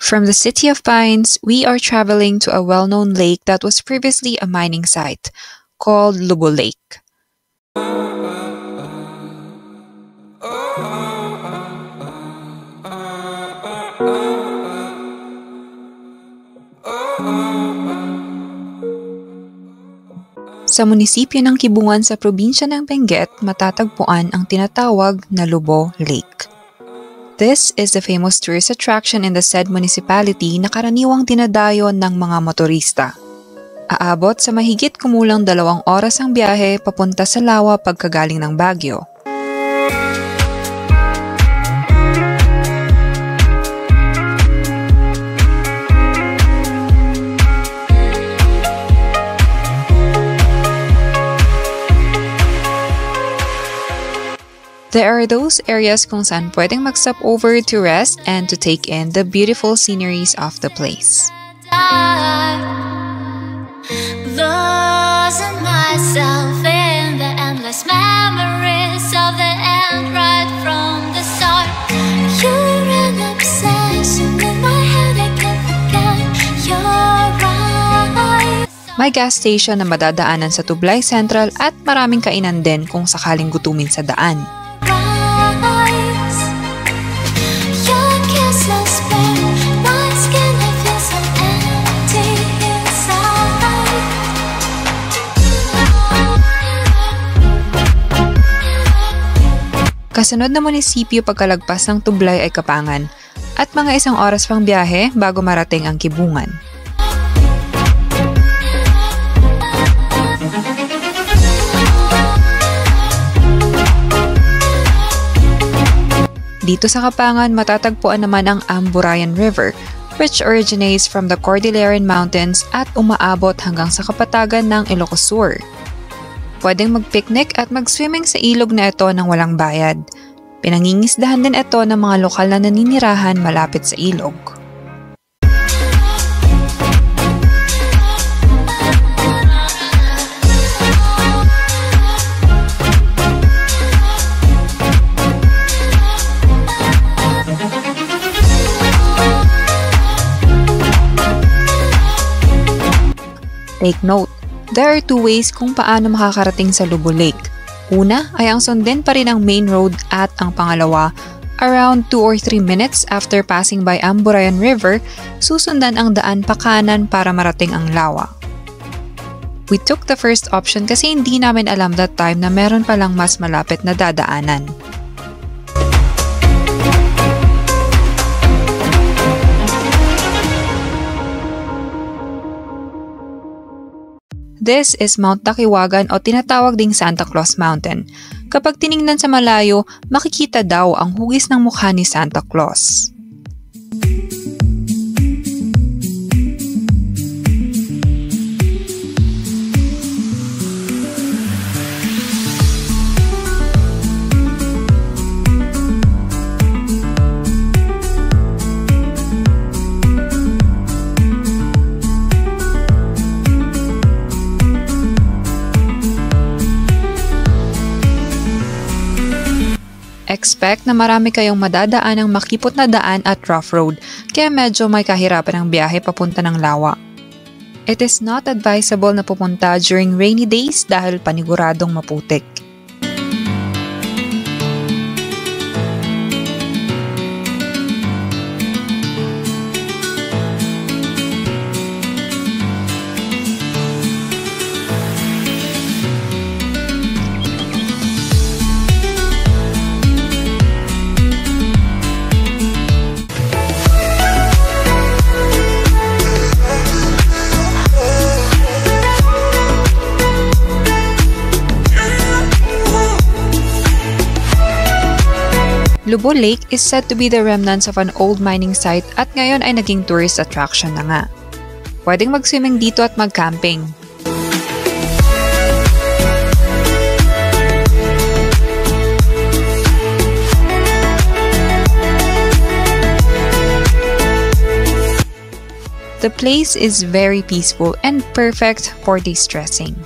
From the City of Pines, we are traveling to a well-known lake that was previously a mining site, called Lubo Lake. Sa munisipyo ng Kibungan sa probinsya ng Benguet, matatagpuan ang tinatawag na Lubo Lake. This is the famous tourist attraction in the said municipality na karaniwang dinadayo ng mga motorista. Aabot sa mahigit kumulang 2 oras ang biyahe papunta sa Lawa pagkagaling ng Baguio. There are those areas kung saan pwedeng mag-stop over to rest and to take in the beautiful sceneries of the place. Losing myself in the endless memories of the end right from the start. You're an obsession in my head, I can't forget your eyes. May gas station na madadaanan sa Tublay Central at maraming kainan din kung sakaling gutumin sa daan. Kasunod na munisipyo pagkalagpas ng Tublay ay Kapangan at mga 1 oras pang biyahe bago marating ang Kibungan. Dito sa Kapangan matatagpuan naman ang Amburayan River, which originates from the Cordilleran Mountains at umaabot hanggang sa kapatagan ng Ilocos Sur. Pwedeng mag-picnic at mag-swimming sa ilog na ito ng walang bayad. Pinangingisdahan din ito ng mga lokal na naninirahan malapit sa ilog. Take note, there are 2 ways kung paano makakarating sa Lubo Lake. Una ay ang sundin pa rin ang main road at ang pangalawa, around 2 or 3 minutes after passing by Amburayan River, susundan ang daan pa kanan para marating ang Lawa. We took the first option kasi hindi namin alam that time na meron palang mas malapit na dadaanan. This is Mount Takiwagan o tinatawag ding Santa Claus Mountain. Kapag tiningnan sa malayo, makikita daw ang hugis ng mukha ni Santa Claus. Expect na marami kayong madadaanang makipot na daan at rough road, kaya medyo may kahirapan ang biyahe papunta ng Lawa. It is not advisable na pupunta during rainy days dahil paniguradong maputik. Lubo Lake is said to be the remnants of an old mining site at ngayon ay naging tourist attraction na nga. Pwedeng mag-swimming dito at mag-camping. The place is very peaceful and perfect for de-stressing.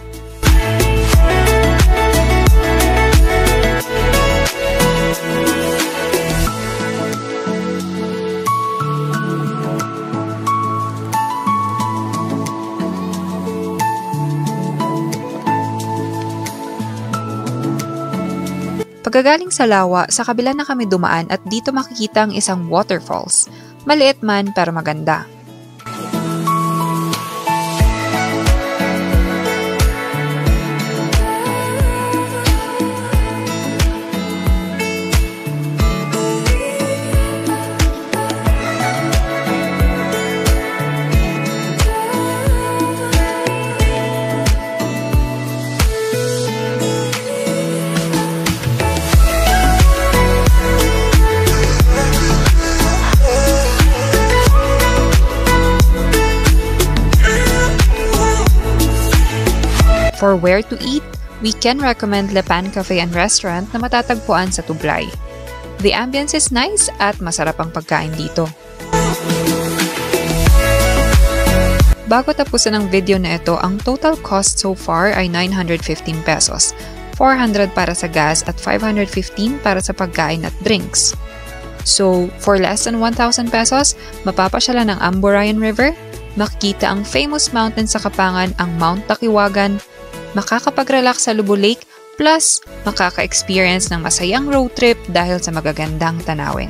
Pagkagaling sa lawa, sa kabila na kami dumaan at dito makikita ang isang waterfalls. Maliit man pero maganda. For where to eat, we can recommend Le Pan Cafe and Restaurant na matatagpuan sa Tublay. The ambience is nice at masarap ang pagkain dito. Bago tapusin ang video na ito, ang total cost so far ay 915 pesos, 400 para sa gas at 515 para sa pagkain at drinks. So, for less than 1,000 pesos, mapapasyala ng Amburayan River, makikita ang famous mountain sa Kapangan, ang Mount Takiwagan, makakapag-relax sa Lubo Lake, plus makaka-experience ng masayang road trip dahil sa magagandang tanawin.